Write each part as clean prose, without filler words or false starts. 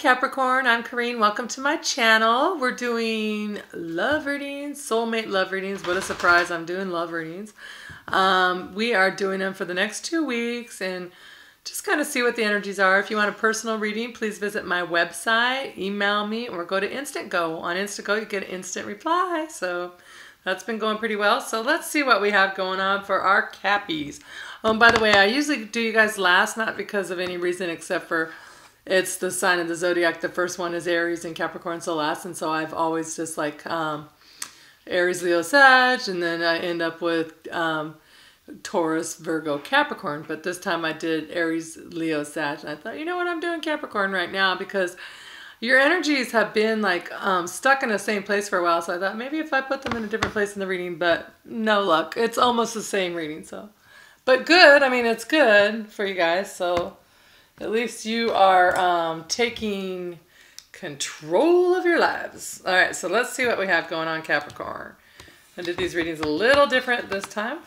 Capricorn, I'm Corrine. Welcome to my channel. We're doing love readings, soulmate love readings. What a surprise, I'm doing love readings. We are doing them for the next 2 weeks and just kind of see what the energies are. If you want a personal reading, please visit my website, email me, or go to Instant Go. On Instant Go, you get an instant reply. So that's been going pretty well. So let's see what we have going on for our Cappies. By the way, I usually do you guys last, not because of any reason except for it's the sign of the zodiac. The first one is Aries and Capricorn, so last. And so I've always just like Aries, Leo, Sag, and then I end up with Taurus, Virgo, Capricorn. But this time I did Aries, Leo, Sag. And I thought, you know what, I'm doing Capricorn right now because your energies have been like stuck in the same place for a while. So I thought maybe if I put them in a different place in the reading, but no luck. It's almost the same reading. So, but good. I mean, it's good for you guys. So at least you are taking control of your lives. All right, so let's see what we have going on, Capricorn. I did these readings a little different this time.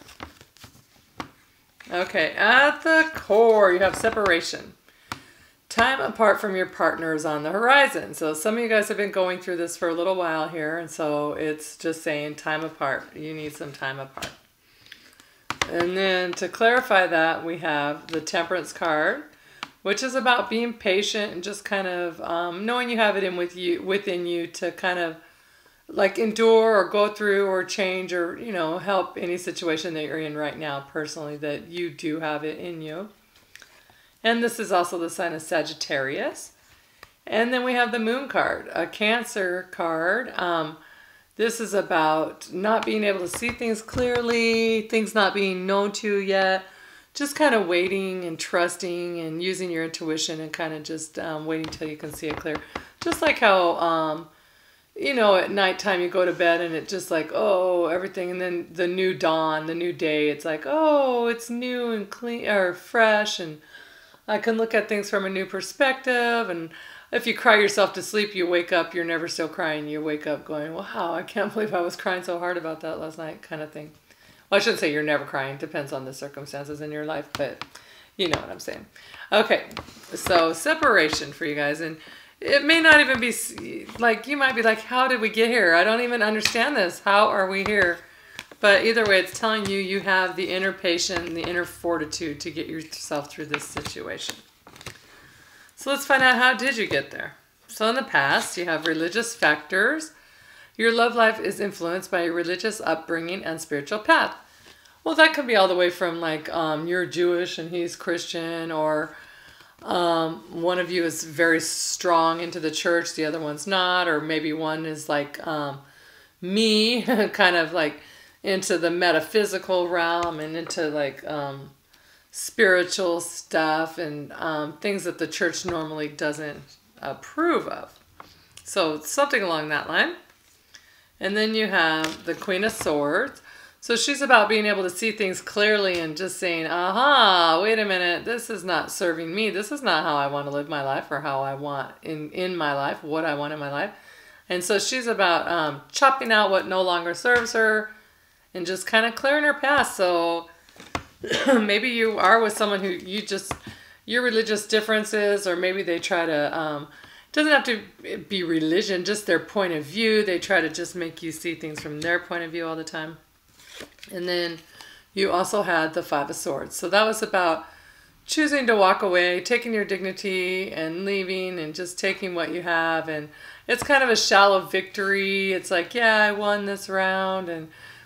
Okay, at the core, you have separation. Time apart from your partner is on the horizon. So some of you guys have been going through this for a little while here, and so it's just saying time apart. You need some time apart. And then to clarify that, we have the Temperance card, which is about being patient and just kind of knowing you have it within you to kind of like endure or go through or change or, you know, help any situation that you're in right now personally, that you do have it in you. And this is also the sign of Sagittarius. And then we have the Moon card, a Cancer card. This is about not being able to see things clearly, things not being known to you yet. Just kind of waiting and trusting and using your intuition and kind of just waiting till you can see it clear. Just like how, you know, at nighttime you go to bed and it just like, oh, everything. And then the new dawn, the new day, it's like, oh, it's new and clean or fresh. And I can look at things from a new perspective. And if you cry yourself to sleep, you wake up, you're never still crying. You wake up going, wow, I can't believe I was crying so hard about that last night kind of thing. Well, I shouldn't say you're never crying. Depends on the circumstances in your life, but you know what I'm saying. Okay, so separation for you guys. And it may not even be, like, you might be like, how did we get here? I don't even understand this. How are we here? But either way, it's telling you you have the inner patience and the inner fortitude to get yourself through this situation. So let's find out, how did you get there? So in the past, you have religious factors. Your love life is influenced by your religious upbringing and spiritual path. Well, that could be all the way from like you're Jewish and he's Christian, or one of you is very strong into the church, the other one's not, or maybe one is like me, kind of like into the metaphysical realm and into like spiritual stuff and things that the church normally doesn't approve of. So something along that line. And then you have the Queen of Swords. So she's about being able to see things clearly and just saying, aha, wait a minute, this is not serving me. This is not how I want to live my life, or how I want in my life, what I want in my life. And so she's about chopping out what no longer serves her and just kind of clearing her path. So maybe you are with someone who your religious differences, or maybe they try to, doesn't have to be religion, just their point of view. They try to just make you see things from their point of view all the time. And then you also had the Five of Swords. So that was about choosing to walk away, taking your dignity and leaving and just taking what you have. And it's kind of a shallow victory. It's like, yeah, I won this round.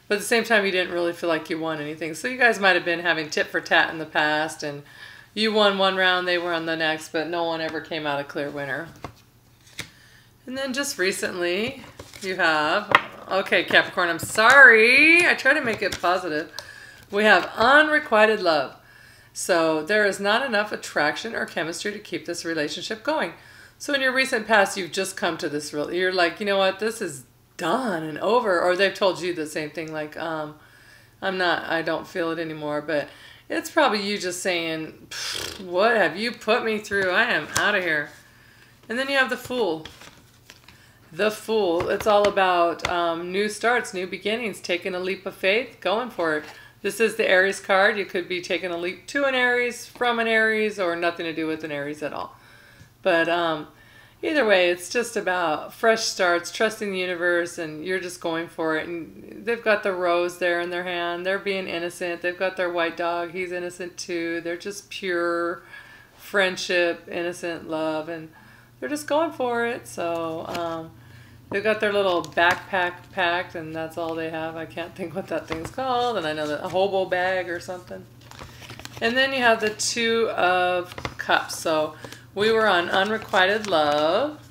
But at the same time, you didn't really feel like you won anything. So you guys might have been having tit for tat in the past, and you won one round, they won the next, but no one ever came out a clear winner. And then just recently, you have, okay, Capricorn, I'm sorry. I try to make it positive. We have unrequited love. So there is not enough attraction or chemistry to keep this relationship going. So in your recent past, you've just come to this, you're like, you know what, this is done and over. Or they've told you the same thing, like, I don't feel it anymore. But it's probably you just saying, what have you put me through? I am out of here. And then you have the Fool. The Fool, it's all about new starts, new beginnings, taking a leap of faith, going for it. This is the Aries card. You could be taking a leap to an Aries, from an Aries, or nothing to do with an Aries at all. But either way, it's just about fresh starts, trusting the universe, and you're just going for it. And they've got the rose there in their hand. They're being innocent. They've got their white dog. He's innocent too. They're just pure friendship, innocent love, and they're just going for it. So they've got their little backpack packed, and that's all they have. I can't think what that thing's called, and I know that a hobo bag or something. And then you have the Two of Cups. So we were on unrequited love,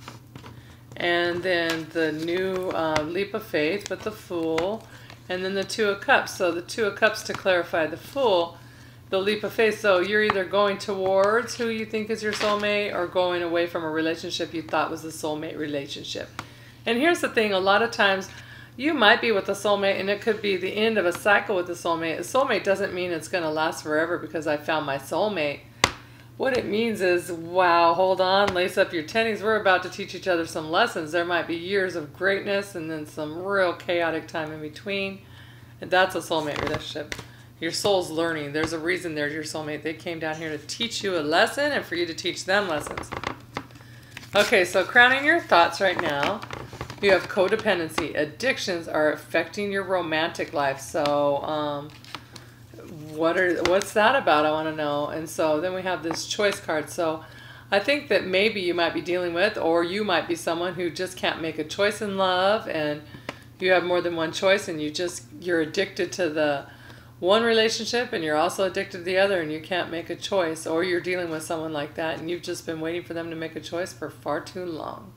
and then the new leap of faith with the Fool, and then the Two of Cups. So the Two of Cups, to clarify the Fool, the leap of faith. So you're either going towards who you think is your soulmate or going away from a relationship you thought was a soulmate relationship. And here's the thing, a lot of times you might be with a soulmate and it could be the end of a cycle with a soulmate. A soulmate doesn't mean it's going to last forever because I found my soulmate. What it means is, wow, hold on, lace up your tennies. We're about to teach each other some lessons. There might be years of greatness and then some real chaotic time in between. And that's a soulmate relationship. Your soul's learning. There's a reason they're your soulmate. They came down here to teach you a lesson and for you to teach them lessons. Okay, so crowning your thoughts right now, you have codependency. Addictions are affecting your romantic life. So, what's that about? I want to know. And so then we have this choice card. So I think that maybe you might be dealing with, or you might be someone who just can't make a choice in love, and you have more than one choice, and you're addicted to the one relationship and you're also addicted to the other, and you can't make a choice, or you're dealing with someone like that and you've just been waiting for them to make a choice for far too long.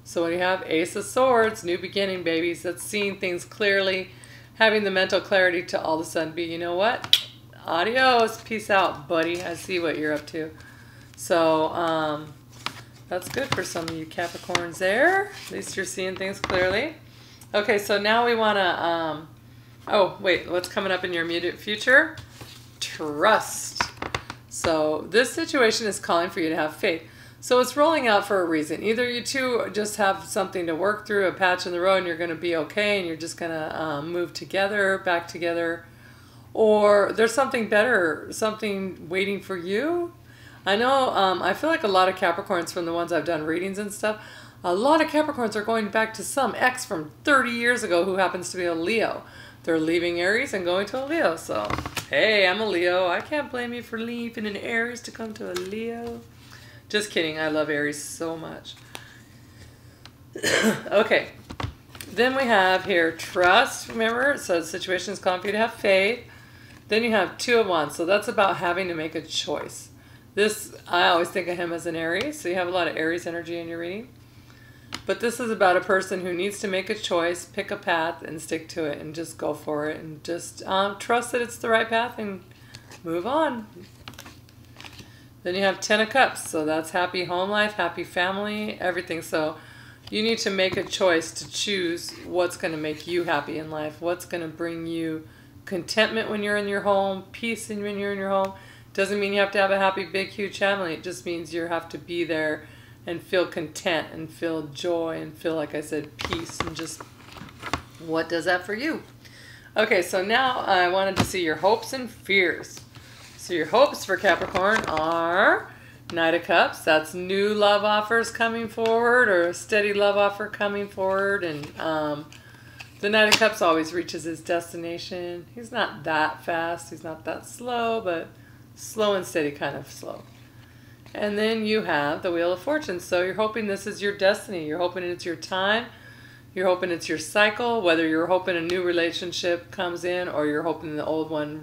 So when you have Ace of Swords, new beginning, babies, that's seeing things clearly, having the mental clarity to all of a sudden be, you know what? Adios. Peace out, buddy. I see what you're up to. So that's good for some of you Capricorns there. At least you're seeing things clearly. Okay, so now we want to, oh, wait, what's coming up in your immediate future? Trust. So this situation is calling for you to have faith. So it's rolling out for a reason. Either you two just have something to work through, a patch in the road, and you're going to be okay, and you're just going to move together, back together. Or there's something better, something waiting for you. I know, I feel like a lot of Capricorns, from the ones I've done readings and stuff, a lot of Capricorns are going back to some ex from 30 years ago who happens to be a Leo. They're leaving Aries and going to a Leo. So, hey, I'm a Leo. I can't blame you for leaving an Aries to come to a Leo. Just kidding. I love Aries so much. Okay. Then we have here trust. Remember, it says situation is calling for you to have faith. Then you have Two of Wands. So that's about having to make a choice. This, I always think of him as an Aries. So you have a lot of Aries energy in your reading. But this is about a person who needs to make a choice, pick a path, and stick to it, and just go for it, and just trust that it's the right path and move on. Then you have Ten of Cups. So that's happy home life, happy family, everything. So you need to make a choice to choose what's going to make you happy in life, what's going to bring you contentment when you're in your home, peace when you're in your home. Doesn't mean you have to have a happy, big, huge family. It just means you have to be there and feel content and feel joy and feel, like I said, peace, and just what does that for you? Okay, so now I wanted to see your hopes and fears. So your hopes for Capricorn are Knight of Cups. That's new love offers coming forward, or a steady love offer coming forward. And the Knight of Cups always reaches his destination. He's not that fast. He's not that slow, but slow and steady kind of slow. And then you have the Wheel of Fortune. So you're hoping this is your destiny. You're hoping it's your time. You're hoping it's your cycle, whether you're hoping a new relationship comes in or you're hoping the old one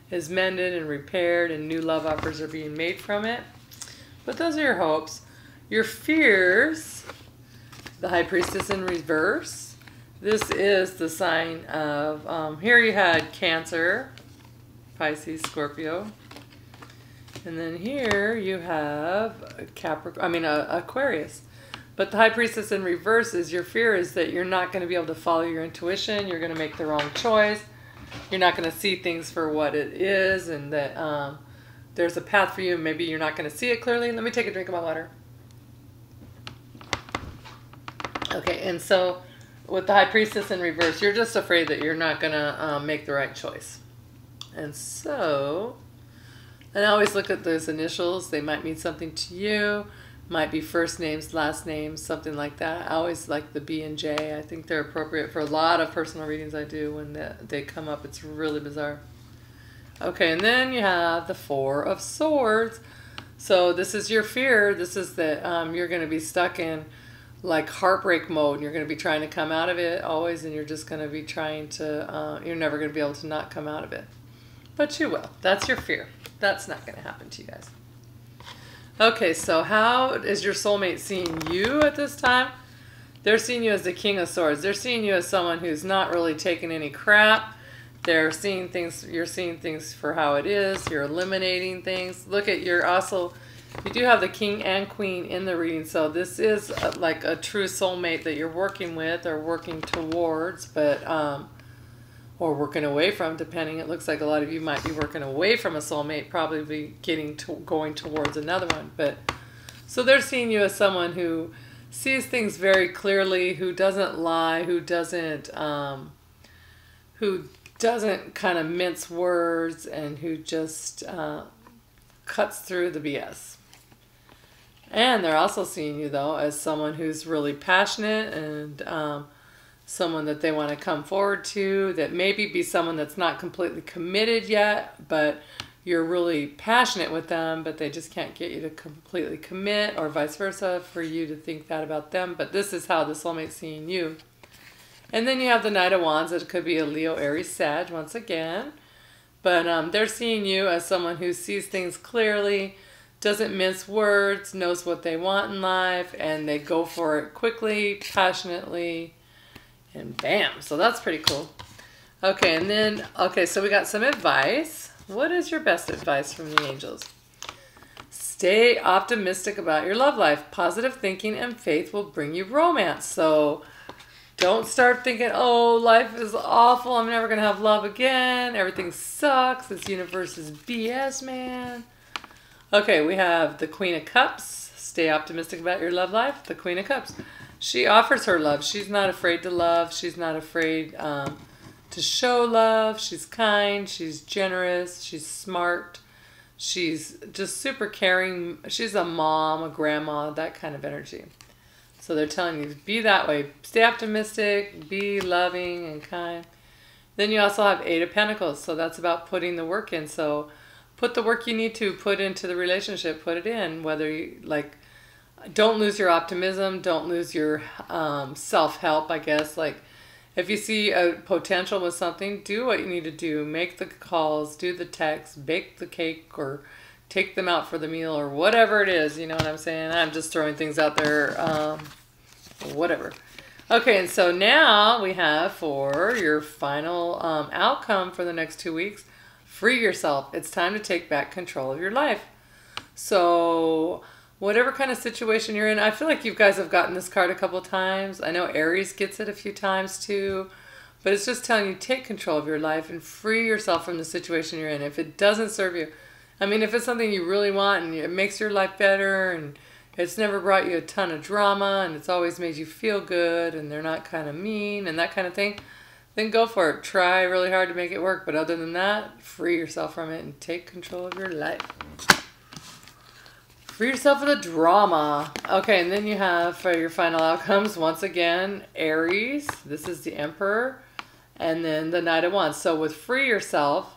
is mended and repaired and new love offers are being made from it. But those are your hopes. Your fears, the High Priestess in reverse. This is the sign of, here you had Cancer, Pisces, Scorpio. And then here you have Aquarius. But the High Priestess in reverse is your fear is that you're not going to be able to follow your intuition. You're going to make the wrong choice. You're not going to see things for what it is, and that there's a path for you. Maybe you're not going to see it clearly. Let me take a drink of my water. Okay, and so with the High Priestess in reverse, you're just afraid that you're not going to make the right choice. And so, and I always look at those initials. They might mean something to you. Might be first names, last names, something like that. I always like the B and J. I think they're appropriate for a lot of personal readings I do when they come up. It's really bizarre. Okay, and then you have the Four of Swords. So this is your fear. This is that you're going to be stuck in like heartbreak mode. And you're going to be trying to come out of it always, and you're just going to be trying to, you're never going to be able to not come out of it. But you will. That's your fear. That's not going to happen to you guys. Okay, so how is your soulmate seeing you at this time? They're seeing you as the King of Swords. They're seeing you as someone who's not really taking any crap. They're seeing things, you're seeing things for how it is. You're eliminating things. Look at your also, you do have the King and Queen in the reading. So this is like a true soulmate that you're working with or working towards, but, or working away from, depending. It looks like a lot of you might be working away from a soulmate, probably be going towards another one. But so they're seeing you as someone who sees things very clearly, who doesn't lie, who doesn't kind of mince words, and who just cuts through the BS. And they're also seeing you, though, as someone who's really passionate and someone that they want to come forward to, that maybe be someone that's not completely committed yet, but you're really passionate with them, but they just can't get you to completely commit, or vice versa, for you to think that about them. But this is how the soulmate's seeing you. And then you have the Knight of Wands. It could be a Leo, Aries, Sag, once again. But they're seeing you as someone who sees things clearly, doesn't mince words, knows what they want in life, and they go for it quickly, passionately, and bam. So that's pretty cool. Okay, and then, okay, so we got some advice. What is your best advice from the angels? Stay optimistic about your love life. Positive thinking and faith will bring you romance. So don't start thinking, oh, life is awful. I'm never going to have love again. Everything sucks. This universe is BS, man. Okay, we have the Queen of Cups. Stay optimistic about your love life. The Queen of Cups. She offers her love. She's not afraid to love. She's not afraid to show love. She's kind. She's generous. She's smart. She's just super caring. She's a mom, a grandma, that kind of energy. So they're telling you to be that way. Stay optimistic. Be loving and kind. Then you also have Eight of Pentacles. So that's about putting the work in. So put the work you need to put into the relationship. Put it in. Whether you like... Don't lose your optimism. Don't lose your self-help, I guess. Like, if you see a potential with something, do what you need to do. Make the calls, do the texts, bake the cake, or take them out for the meal, or whatever it is. You know what I'm saying? I'm just throwing things out there. Whatever. Okay, and so now we have for your final outcome for the next 2 weeks, free yourself. It's time to take back control of your life. So whatever kind of situation you're in, I feel like you guys have gotten this card a couple of times. I know Aries gets it a few times too. But it's just telling you, take control of your life and free yourself from the situation you're in. If it doesn't serve you, I mean, if it's something you really want and it makes your life better and it's never brought you a ton of drama and it's always made you feel good and they're not kind of mean and that kind of thing, then go for it. Try really hard to make it work. But other than that, free yourself from it and take control of your life. Free yourself of the drama. Okay, and then you have for your final outcomes, once again, Aries. This is the Emperor. And then the Knight of Wands. So with free yourself,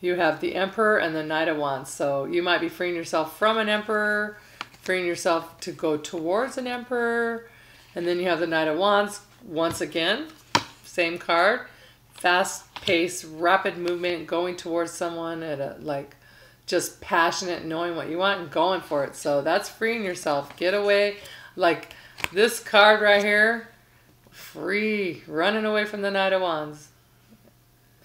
you have the Emperor and the Knight of Wands. So you might be freeing yourself from an Emperor, freeing yourself to go towards an Emperor. And then you have the Knight of Wands. Once again, same card. Fast pace, rapid movement, going towards someone at a, like, just passionate, knowing what you want and going for it. So that's freeing yourself. Get away. Like this card right here, free, running away from the Knight of Wands.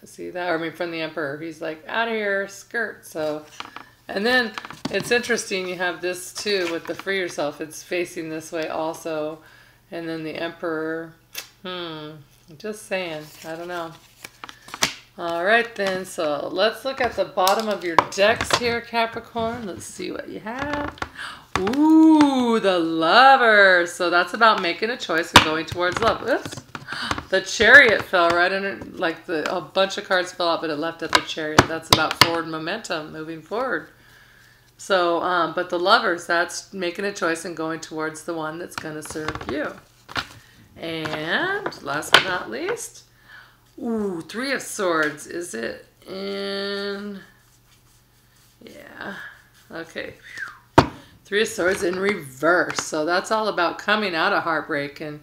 See that? Or I mean from the Emperor. He's like, out of here, skirt. So, and then it's interesting, you have this too with the free yourself. It's facing this way also. And then the Emperor, just saying, I don't know. All right then, so let's look at the bottom of your decks here, Capricorn. Let's see what you have. Ooh, the Lover. So that's about making a choice and going towards love. Oops. The Chariot fell right in, like a bunch of cards fell out, but it left at the Chariot. That's about forward momentum, moving forward. So, but the Lovers, that's making a choice and going towards the one that's going to serve you. And last but not least, ooh, Three of Swords. Is it in... Yeah. Okay. Three of Swords in reverse. So that's all about coming out of heartbreak and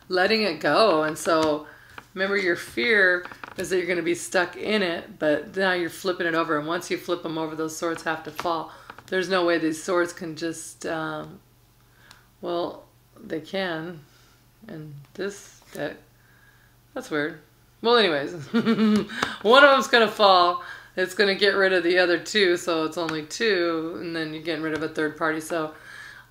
letting it go. And so remember, your fear is that you're going to be stuck in it, but now you're flipping it over. And once you flip them over, those swords have to fall. There's no way these swords can just, well, they can. And this deck, that's weird. Well, anyways, one of them's going to fall. It's going to get rid of the other two, so it's only two, and then you're getting rid of a third party. So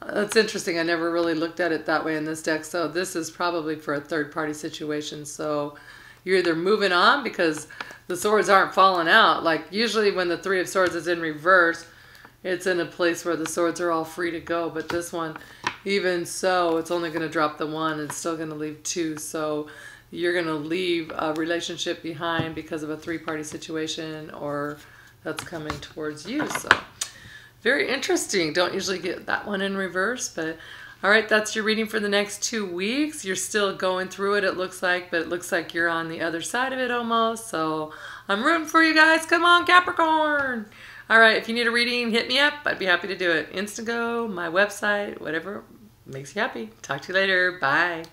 that's interesting. I never really looked at it that way in this deck. So this is probably for a third party situation. So you're either moving on because the swords aren't falling out. Like usually when the Three of Swords is in reverse, it's in a place where the swords are all free to go. But this one, even so, it's only going to drop the one and it's still going to leave two. So you're going to leave a relationship behind because of a three-party situation or that's coming towards you. So very interesting. Don't usually get that one in reverse, but all right, that's your reading for the next 2 weeks. You're still going through it, it looks like, but it looks like you're on the other side of it almost. So I'm rooting for you guys. Come on, Capricorn. All right, if you need a reading, hit me up. I'd be happy to do it. Instago, my website, whatever makes you happy. Talk to you later. Bye.